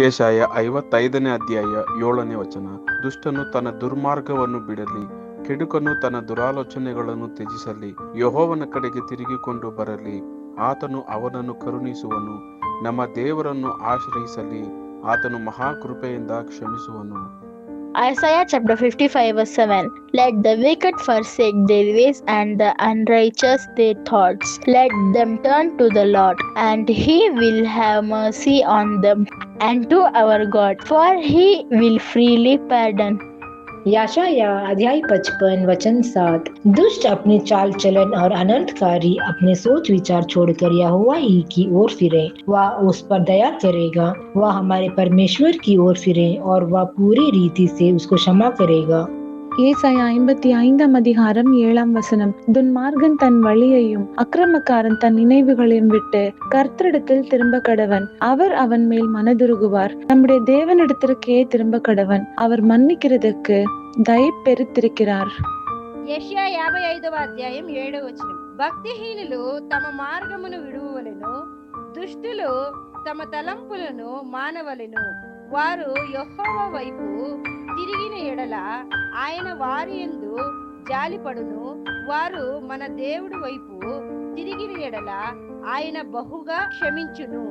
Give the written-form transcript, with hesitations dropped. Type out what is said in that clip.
ಯೆಶಾಯ 55ನೇ ಅಧ್ಯಾಯ 7ನೇ ವಚನ. ದುಷ್ಟನು ತನ್ನ ದುರ್ಮಾರ್ಗವನ್ನು ಬಿಡಲಿ, ಕೆಡುಕನು ತನ್ನ ದುರಾಲೋಚನೆಗಳನ್ನು ತ್ಯಜಿಸಲಿ. ಯೆಹೋವನ ಕಡೆಗೆ ತಿರುಗಿಕೊಂಡು ಬರಲಿ, ಆತನು ಅವನನ್ನು ಕರುಣಿಸುವನು. ನಮ್ಮ ದೇವರನ್ನು ಆಶ್ರಯಿಸಲಿ, ಆತನು ಮಹಾಕೃಪೆಯಿಂದ ಕ್ಷಮಿಸುವನು. Isaiah chapter 55 verse 7. Let the wicked forsake their ways and the unrighteous their thoughts. Let them turn to the Lord, and He will have mercy on them, and to our God, for He will freely pardon. याशाया अध्याय 55 वचन 7। दुष्ट अपने चाल चलन और अनर्थकारी अपने सोच विचार छोड़कर यहोवा ही की ओर फिरे, वह उस पर दया करेगा। वह हमारे परमेश्वर की ओर फिरे और वह पूरी रीति से उसको क्षमा करेगा। ஏசாயா 55ஆம் அதிகாரம் 7ஆம் வசனம். துன்மார்கன் தன் வழியையும் அக்கிரமக்காரன் தன் நினைவுகளையும் விட்டு கர்த்தரிடத்தில் திரும்ப கடவன், அவர் அவன் மேல் மனதுருகுவார். நம்முடைய தேவனிடத்திற்கே திரும்ப கடவன், அவர் மன்னிக்கிறதுக்கு தயை பெருத்திருக்கிறார். యెషయా 55వ అధ్యాయం 7వ వచనం. భక్తిహీనులు తమ మార్గమును విడువవలెను, దుష్టులు తమ తలంపులను మానవలెను. వారు యెహోవా వైపు తిరిగిన ఎడల ఆయన వారి యందు జాలిపడును. వారు మన దేవుడి వైపు తిరిగిన ఎడల ఆయన బహుగా క్షమించును.